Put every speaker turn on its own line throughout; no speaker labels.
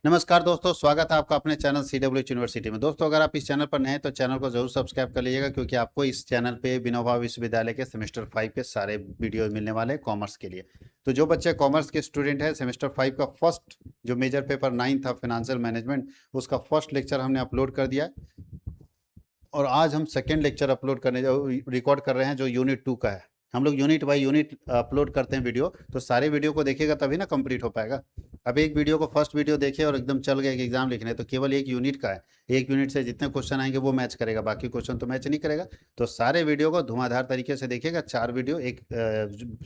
नमस्कार दोस्तों, स्वागत है आपका अपने चैनल CWH यूनिवर्सिटी में। दोस्तों, अगर आप इस चैनल पर नए हैं तो चैनल को जरूर सब्सक्राइब कर लीजिएगा, क्योंकि आपको इस चैनल पे विनोबा विश्वविद्यालय के सेमेस्टर 5 के सारे वीडियो मिलने वाले हैं कॉमर्स के लिए। तो जो बच्चे कॉमर्स के स्टूडेंट हैं, सेमेस्टर 5 का फर्स्ट जो मेजर पेपर 9 था फाइनेंशियल मैनेजमेंट, उसका फर्स्ट लेक्चर हमने अपलोड कर दिया और आज हम सेकेंड लेक्चर अपलोड करने रिकॉर्ड कर रहे हैं जो यूनिट 2 का है। हम लोग यूनिट बाय यूनिट अपलोड करते हैं वीडियो, तो सारे वीडियो को देखिएगा तभी ना कंप्लीट हो पाएगा। अब एक वीडियो को फर्स्ट वीडियो देखे और एकदम चल गए कि एग्जाम लिखने, तो केवल एक यूनिट का है। एक यूनिट से जितने क्वेश्चन आएंगे वो मैच करेगा, बाकी क्वेश्चन तो मैच नहीं करेगा। तो सारे वीडियो को धुआंधार तरीके से देखिएगा। 4 वीडियो, एक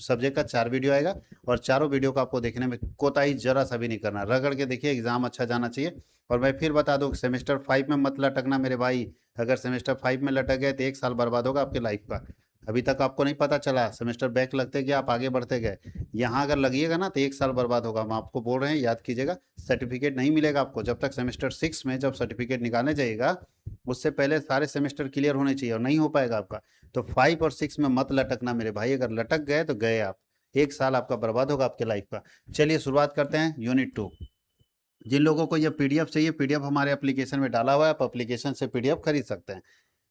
सब्जेक्ट का 4 वीडियो आएगा और चारों वीडियो को आपको देखने में कोताही जरा सा भी नहीं करना, रगड़ के देखिए, एग्जाम अच्छा जाना चाहिए। और मैं फिर बता दूं, सेमेस्टर 5 में मत लटकना मेरे भाई। अगर सेमेस्टर 5 में लटक गए तो 1 साल बर्बाद होगा आपके लाइफ का। अभी तक आपको नहीं पता चला, सेमेस्टर बैक लगते गए, आप आगे बढ़ते गए। यहाँ अगर लगिएगा ना तो 1 साल बर्बाद होगा। हम आपको बोल रहे हैं, याद कीजिएगा। सर्टिफिकेट नहीं मिलेगा आपको जब तक सेमेस्टर 6 में जब सर्टिफिकेट निकालने जाइएगा, उससे पहले सारे सेमेस्टर क्लियर होने चाहिए, और नहीं हो पाएगा आपका। तो 5 और 6 में मत लटकना मेरे भाई। अगर लटक गए तो गए आप, 1 साल आपका बर्बाद होगा आपके लाइफ का। चलिए शुरुआत करते हैं यूनिट 2। जिन लोगों को ये पीडीएफ चाहिए, पीडीएफ हमारे एप्लीकेशन में डाला हुआ है, आप एप्लीकेशन से पीडीएफ खरीद सकते हैं।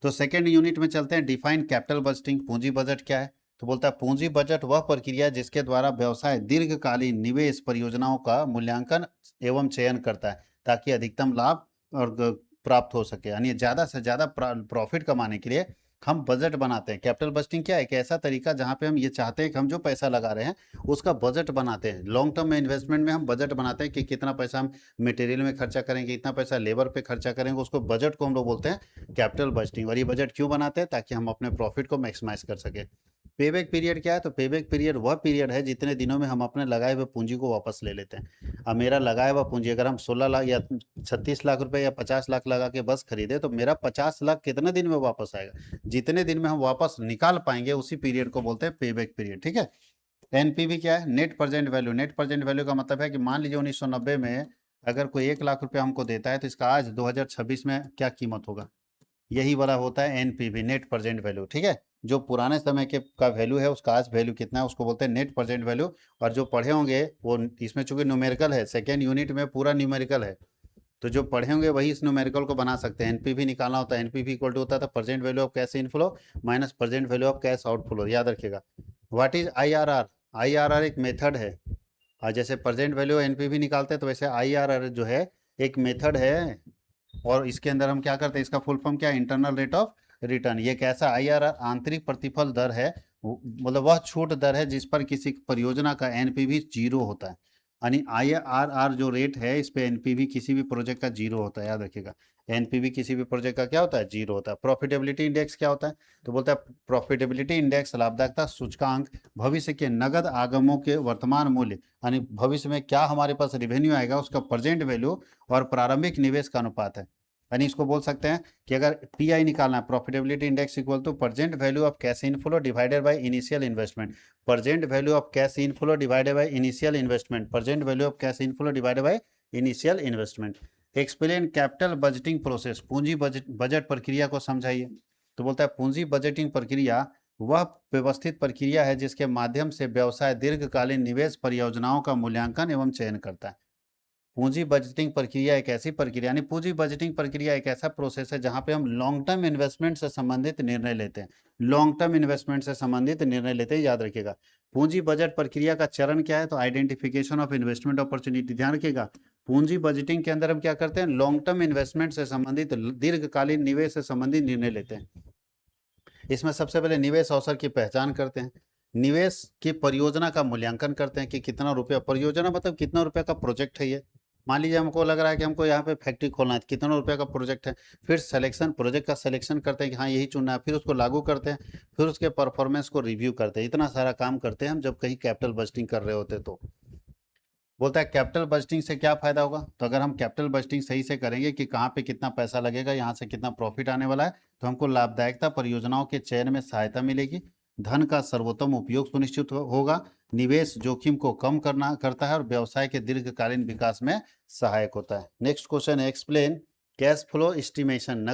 तो सेकेंड यूनिट में चलते हैं। Define capital budgeting. पूंजी बजट क्या है? तो बोलता है पूंजी बजट वह प्रक्रिया है जिसके द्वारा व्यवसाय दीर्घकालीन निवेश परियोजनाओं का मूल्यांकन एवं चयन करता है, ताकि अधिकतम लाभ और प्राप्त हो सके। यानी ज़्यादा से ज़्यादा प्रॉफिट कमाने के लिए हम बजट बनाते हैं। कैपिटल बजटिंग क्या है? एक ऐसा तरीका जहाँ पे हम ये चाहते हैं कि हम जो पैसा लगा रहे हैं उसका बजट बनाते हैं। लॉन्ग टर्म में इन्वेस्टमेंट में हम बजट बनाते हैं कि कितना पैसा हम मटेरियल में खर्चा करेंगे, कितना पैसा लेबर पे खर्चा करेंगे, उसको बजट को हम लोग बोलते हैं कैपिटल बजटिंग। और ये बजट क्यों बनाते हैं? ताकि हम अपने प्रॉफिट को मैक्सिमाइज कर सके। पेबैक पीरियड क्या है? तो पेबैक पीरियड वह पीरियड है जितने दिनों में हम अपने लगाए हुए पूंजी को वापस ले लेते हैं। अब मेरा लगाया हुआ पूंजी, अगर हम 16 लाख या 36 लाख रुपए या 50 लाख लगा के बस खरीदे, तो मेरा 50 लाख कितने दिन में वापस आएगा? जितने दिन में हम वापस निकाल पाएंगे उसी पीरियड को बोलते हैं पेबैक पीरियड। ठीक है। एनपीवी क्या है? Net present value. Net present value का मतलब है कि मान लीजिए 1990 में अगर कोई 1 लाख रुपया हमको देता है, तो इसका आज 2026 में क्या कीमत होगा? यही वाला होता है एनपीवी, नेट प्रेजेंट वैल्यू। ठीक है। जो पुराने समय के का वैल्यू है उसका आज वैल्यू कितना है उसको बोलते हैं नेट प्रेजेंट वैल्यू। और जो पढ़े होंगे वो, इसमें चूंकि न्यूमेरिकल है, सेकेंड यूनिट में पूरा न्यूमेरिकल है, तो जो पढ़े होंगे वही इस न्यूमेरिकल को बना सकते हैं। एनपीवी निकालना होता है, एनपीवी इक्वल टू होता था present value of cash inflow minus present value of cash outflow. याद रखिएगा। What is IRR? आईआरआर एक मेथड है। और जैसे प्रेजेंट वैल्यू एनपीवी निकालते हैं, तो वैसे आईआरआर जो है एक मेथड है। और इसके अंदर हम क्या करते हैं, इसका फुल फॉर्म क्या है? Internal rate of return. ये कैसा? आईआरआर आंतरिक प्रतिफल दर है, मतलब वह छूट दर है जिस पर किसी परियोजना का एनपीवी जीरो होता है। यानी आईआरआर जो रेट है, इस पे एनपीवी किसी भी प्रोजेक्ट का जीरो होता है। याद रखिएगा, एनपीवी किसी भी प्रोजेक्ट का क्या होता है? जीरो होता है। प्रॉफिटेबिलिटी इंडेक्स क्या होता है? तो बोलता है प्रॉफिटेबिलिटी इंडेक्स लाभदायकता सूचकांक भविष्य के नगद आगमों के वर्तमान मूल्य, यानी भविष्य में क्या हमारे पास रेवेन्यू आएगा उसका प्रेजेंट वैल्यू और प्रारंभिक निवेश का अनुपात है। यानी इसको बोल सकते हैं कि अगर पीआई निकालना है, profitability index equal to present value of cash inflow divided by initial investment. Present value of cash inflow divided by initial investment. Present value of cash inflow divided by initial investment. Explain capital budgeting process. पूंजी budget प्रक्रिया को समझाइए। तो बोलता है पूंजी budgeting प्रक्रिया वह व्यवस्थित प्रक्रिया है जिसके माध्यम से व्यवसाय दीर्घकालीन निवेश परियोजनाओं का मूल्यांकन एवं चयन करता है। पूंजी बजटिंग प्रक्रिया एक ऐसी प्रक्रिया, यानी पूंजी बजटिंग प्रक्रिया एक ऐसा प्रोसेस है जहां पे हम लॉन्ग टर्म इन्वेस्टमेंट से संबंधित निर्णय लेते हैं। लॉन्ग टर्म इन्वेस्टमेंट से संबंधित निर्णय लेते हैं, याद रखिएगा। पूंजी बजट प्रक्रिया का चरण क्या है? तो आइडेंटिफिकेशन ऑफ इन्वेस्टमेंट अपॉर्चुनिटी। ध्यान रखिएगा, पूंजी बजटिंग के अंदर हम क्या करते हैं? लॉन्ग टर्म इन्वेस्टमेंट से संबंधित, दीर्घकालीन निवेश से संबंधित निर्णय लेते हैं। इसमें सबसे पहले निवेश अवसर की पहचान करते हैं, निवेश की परियोजना का मूल्यांकन करते हैं कि कितना रुपया, परियोजना मतलब कितना रुपया का प्रोजेक्ट है ये। मान लीजिए हमको लग रहा है कि हमको यहाँ पे फैक्ट्री खोलना है, कितना रुपये का प्रोजेक्ट है। फिर सिलेक्शन, प्रोजेक्ट का सिलेक्शन करते हैं कि हाँ यही चुनना है, फिर उसको लागू करते हैं, फिर उसके परफॉर्मेंस को रिव्यू करते हैं। इतना सारा काम करते हैं हम जब कहीं कैपिटल बजटिंग कर रहे होते तो। बोलता है कैपिटल बजटिंग से क्या फायदा होगा? तो अगर हम कैपिटल बजटिंग सही से करेंगे कि कहाँ पे कितना पैसा लगेगा, यहाँ से कितना प्रॉफिट आने वाला है, तो हमको लाभदायकता परियोजनाओं के चयन में सहायता मिलेगी, धन का सर्वोत्तम उपयोग सुनिश्चित होगा, निवेश जोखिम को कम करता है और व्यवसाय के दीर्घकालीन विकास में सहायक होता है। नेक्स्ट क्वेश्चन है, एक्सप्लेन कैश फ्लो एस्टिमेशन।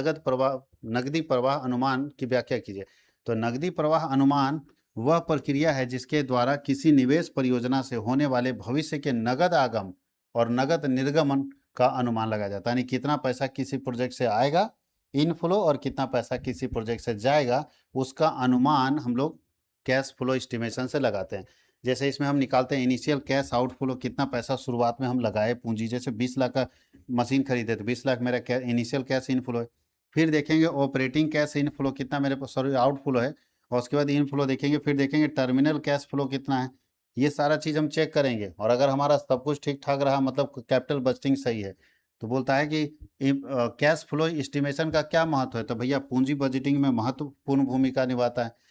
नगदी प्रवाह अनुमान की व्याख्या कीजिए। तो नगदी प्रवाह अनुमान वह प्रक्रिया है जिसके द्वारा किसी निवेश परियोजना से होने वाले भविष्य के नगद आगम और नगद निर्गमन का अनुमान लगाया जाता है, यानी कितना पैसा किसी प्रोजेक्ट से आएगा इनफ्लो और कितना पैसा किसी प्रोजेक्ट से जाएगा, उसका अनुमान हम लोग कैश फ्लो एस्टिमेशन से लगाते हैं। जैसे इसमें हम निकालते हैं इनिशियल कैश आउटफ्लो, कितना पैसा शुरुआत में हम लगाए पूंजी, जैसे 20 लाख का मशीन खरीदे तो 20 लाख मेरा इनिशियल कैश इनफ्लो है। फिर देखेंगे ऑपरेटिंग कैश इनफ्लो कितना मेरे पास, सॉरी आउटफ्लो है, और उसके बाद इनफ्लो देखेंगे, फिर देखेंगे टर्मिनल कैश फ्लो कितना है। ये सारा चीज़ हम चेक करेंगे, और अगर हमारा सब कुछ ठीक ठाक रहा, मतलब कैपिटल बजटिंग सही है, तो बोलता है कि कैश फ्लो एस्टिमेशन का क्या महत्व है, तो भैया पूंजी बजटिंग में महत्वपूर्ण भूमिका निभाता है।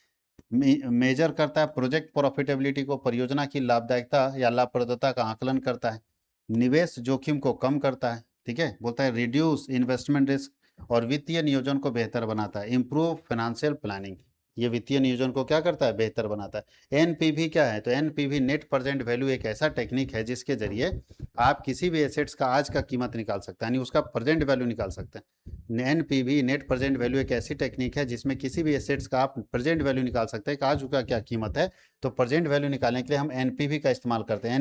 मेजर करता है प्रोजेक्ट प्रॉफिटेबिलिटी को, परियोजना की लाभदायकता या लाभप्रदता का आकलन करता है, निवेश जोखिम को कम करता है, ठीक है, बोलता है रिड्यूस इन्वेस्टमेंट रिस्क, और वित्तीय नियोजन को बेहतर बनाता है, इम्प्रूव फाइनेंशियल प्लानिंग, ये वित्तीय नियोजन को क्या करता है, बेहतर बनाता है। एनपीवी क्या है, तो एनपीवी नेट प्रेजेंट वैल्यू एक ऐसा टेक्निक है जिसके जरिए आप किसी भी एसेट्स का आज का कीमत निकाल सकते हैं, यानी उसका प्रेजेंट वैल्यू निकाल सकते हैं। एनपीवी नेट प्रेजेंट वैल्यू एक ऐसी टेक्निक है जिसमें किसी भी एसेट्स का आप प्रेजेंट वैल्यू निकाल सकते हैं कि आज उसका क्या कीमत है। तो प्रेजेंट वैल्यू निकालने के लिए हम एनपीवी का इस्तेमाल करते हैं।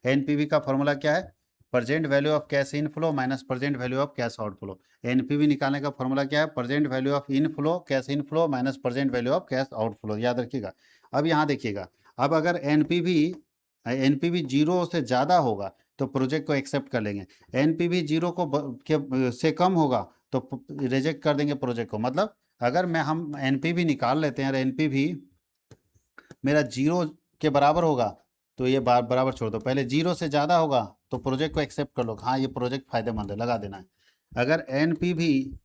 एनपीवी का फॉर्मूला क्या है, present value of cash inflow minus present value of cash outflow. NPV निकालने का फॉर्मूला क्या है, present value of inflow cash inflow minus present value of cash outflow, याद रखिएगा। अब यहाँ देखिएगा, अब अगर एनपीवी एनपीवी जीरो से ज़्यादा होगा तो प्रोजेक्ट को एक्सेप्ट कर लेंगे, एनपीवी जीरो से कम होगा तो रिजेक्ट कर देंगे प्रोजेक्ट को। मतलब अगर हम एनपीवी निकाल लेते हैं और एनपीवी मेरा जीरो के बराबर होगा तो ये बराबर छोड़ दो, पहले जीरो से ज़्यादा होगा तो प्रोजेक्ट को एक्सेप्ट कर लो, हाँ ये प्रोजेक्ट फायदेमंद है, लगा देना है। अगर एनपीवी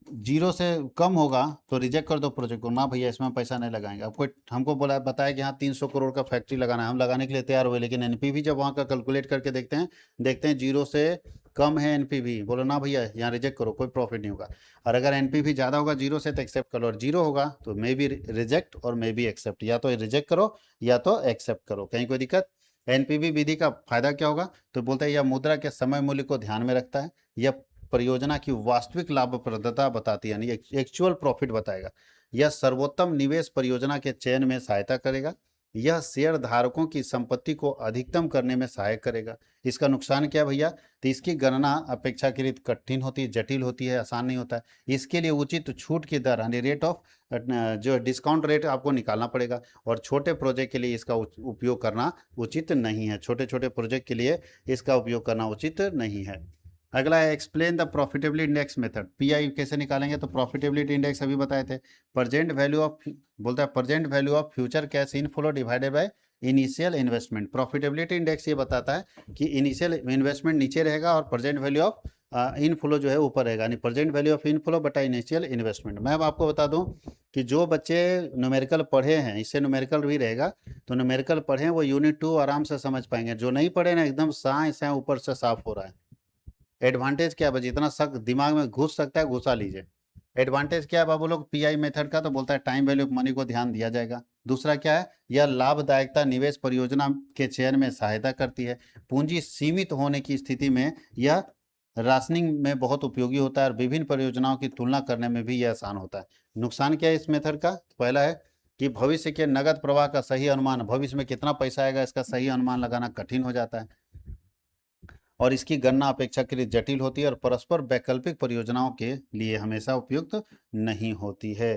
जीरो से कम होगा तो रिजेक्ट कर दो प्रोजेक्ट को, ना भैया इसमें पैसा नहीं लगाएंगे। अब कोई हमको बताया कि हाँ 300 करोड़ का फैक्ट्री लगाना है, हम लगाने के लिए तैयार हुए, लेकिन एनपीवी जब वहाँ का कैलकुलेट करके देखते हैं जीरो से कम है एनपीवी, बोलो ना भैया यहाँ रिजेक्ट करो, कोई प्रॉफिट नहीं होगा। और अगर एनपीवी ज़्यादा होगा जीरो से तो एक्सेप्ट करो, और जीरो होगा तो मे बी रिजेक्ट और मे बी एक्सेप्ट, या तो रिजेक्ट करो या तो एक्सेप्ट करो, कहीं कोई दिक्कत। एनपीवी विधि का फायदा क्या होगा, तो बोलता है यह मुद्रा के समय मूल्य को ध्यान में रखता है, यह परियोजना की वास्तविक लाभप्रदता बताती है, यानी एक्चुअल प्रॉफिट बताएगा, यह सर्वोत्तम निवेश परियोजना के चयन में सहायता करेगा, यह शेयर धारकों की संपत्ति को अधिकतम करने में सहायक करेगा। इसका नुकसान क्या भैया, तो इसकी गणना अपेक्षाकृत कठिन होती है, जटिल होती है, आसान नहीं होता है। इसके लिए उचित छूट की दर यानी रेट ऑफ जो डिस्काउंट रेट आपको निकालना पड़ेगा, और छोटे प्रोजेक्ट के लिए इसका उपयोग करना उचित नहीं है, छोटे छोटे प्रोजेक्ट के लिए इसका उपयोग करना उचित नहीं है। अगला है explain the profitability index method, pi कैसे निकालेंगे, तो प्रॉफिटेबिलिटी इंडेक्स अभी बताए थे, प्रेजेंट वैल्यू ऑफ, बोलता है present value of future cash inflow divided by initial investment. Profitability index ये बताता है कि इनिशियल इन्वेस्टमेंट नीचे रहेगा और प्रेजेंट वैल्यू ऑफ इनफ्लो जो है ऊपर रहेगा, यानी प्रेजेंट वैल्यू ऑफ इनफ्लो बटा इनिशियल इन्वेस्टमेंट। मैं अब आपको बता दूं कि जो बच्चे न्यूमेरिकल पढ़े हैं, इससे न्यूमेरिकल भी रहेगा, तो न्यूमेरिकल पढ़े वो यूनिट 2 आराम से समझ पाएंगे, जो नहीं पढ़े ना एकदम साइंस है ऊपर से साफ हो रहा है। एडवांटेज क्या है, जितना शक दिमाग में घुस सकता है घुसा लीजिए। एडवांटेज क्या है बाबू लोग पीआई मेथड का, तो बोलता है टाइम वैल्यू ऑफ मनी को ध्यान दिया जाएगा। दूसरा क्या है, यह लाभदायकता निवेश परियोजना के चयन में सहायता करती है, पूंजी सीमित होने की स्थिति में यह राशनिंग में बहुत उपयोगी होता है, और विभिन्न परियोजनाओं की तुलना करने में भी यह आसान होता है। नुकसान क्या है इस मेथड का, पहला है कि भविष्य के नगद प्रवाह का सही अनुमान, भविष्य में कितना पैसा आएगा इसका सही अनुमान लगाना कठिन हो जाता है, और इसकी गणना अपेक्षाकृत जटिल होती है, और परस्पर वैकल्पिक परियोजनाओं के लिए हमेशा उपयुक्त नहीं होती है।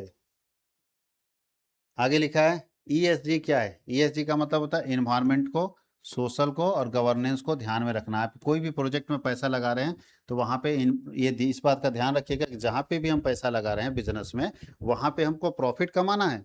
आगे लिखा है ईएसजी क्या है, ईएसजी का मतलब होता है इन्वायरमेंट को, सोशल को और गवर्नेंस को ध्यान में रखना। आप कोई भी प्रोजेक्ट में पैसा लगा रहे हैं तो वहाँ पे ये इस बात का ध्यान रखिएगा कि जहाँ पे भी हम पैसा लगा रहे हैं बिजनेस में, वहाँ पे हमको प्रॉफिट कमाना है,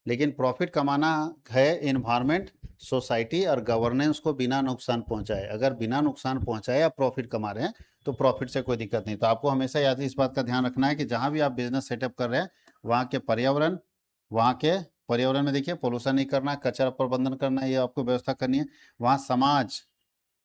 लेकिन प्रॉफिट कमाना है इन्वायरमेंट, सोसाइटी और गवर्नेंस को बिना नुकसान पहुंचाए। अगर बिना नुकसान पहुंचाए आप प्रॉफिट कमा रहे हैं तो प्रॉफिट से कोई दिक्कत नहीं। तो आपको हमेशा याद इस बात का ध्यान रखना है कि जहां भी आप बिजनेस सेटअप कर रहे हैं वहां के पर्यावरण में देखिए पोल्यूशन नहीं करना है, कचरा प्रबंधन करना है, ये आपको व्यवस्था करनी है। वहाँ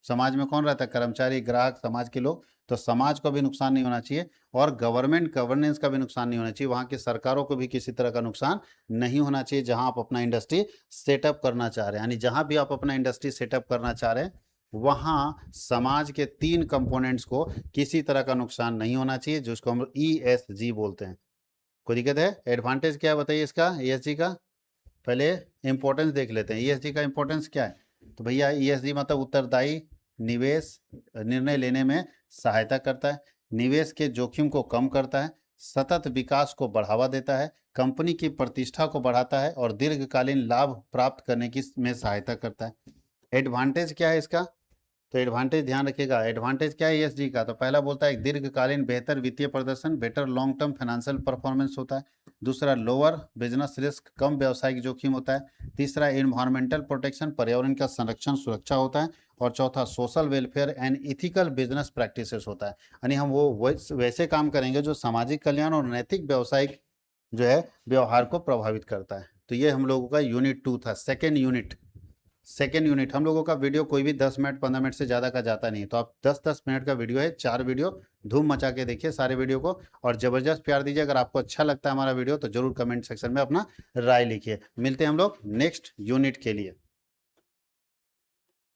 समाज में कौन रहता है, कर्मचारी, ग्राहक, समाज के लोग, तो समाज को भी नुकसान नहीं होना चाहिए, और गवर्नमेंट गवर्नेंस का भी नुकसान नहीं होना चाहिए, वहाँ की सरकारों को भी किसी तरह का नुकसान नहीं होना चाहिए जहाँ आप अपना इंडस्ट्री सेटअप करना चाह रहे हैं। यानी जहाँ भी आप अपना इंडस्ट्री सेटअप करना चाह रहे हैं वहाँ समाज के 3 कंपोनेंट्स को किसी तरह का नुकसान नहीं होना चाहिए, जिसको हम ESG बोलते हैं। कोई दिक्कत है, एडवांटेज क्या है बताइए इसका ESG का, पहले इंपॉर्टेंस देख लेते हैं। ESG का इंपॉर्टेंस क्या है, तो भैया ESG मतलब उत्तरदायी निवेश निर्णय लेने में सहायता करता है, निवेश के जोखिम को कम करता है, सतत विकास को बढ़ावा देता है, कंपनी की प्रतिष्ठा को बढ़ाता है और दीर्घकालीन लाभ प्राप्त करने की में सहायता करता है। एडवांटेज क्या है इसका? तो एडवांटेज ध्यान रखिएगा, एडवांटेज क्या है ईएसजी का? तो पहला बोलता है दीर्घकालीन बेहतर वित्तीय प्रदर्शन, better long term financial performance होता है। दूसरा लोअर बिजनेस रिस्क, कम व्यवसायिक जोखिम होता है। तीसरा एनवायरमेंटल प्रोटेक्शन, पर्यावरण का संरक्षण सुरक्षा होता है। और चौथा social welfare and ethical business practices होता है, यानी हम वो वैसे काम करेंगे जो सामाजिक कल्याण और नैतिक व्यवसायिक जो है व्यवहार को प्रभावित करता है। तो ये हम लोगों का यूनिट 2 था, सेकेंड यूनिट। हम लोगों का वीडियो कोई भी 10 मिनट 15 मिनट से ज़्यादा का जाता नहीं है, तो आप 10-10 मिनट का वीडियो है, 4 वीडियो धूम मचा के देखिए सारे वीडियो को, और ज़बरदस्त प्यार दीजिए। अगर आपको अच्छा लगता है हमारा वीडियो तो जरूर कमेंट सेक्शन में अपना राय लिखिए। मिलते हैं हम लोग नेक्स्ट यूनिट के लिए।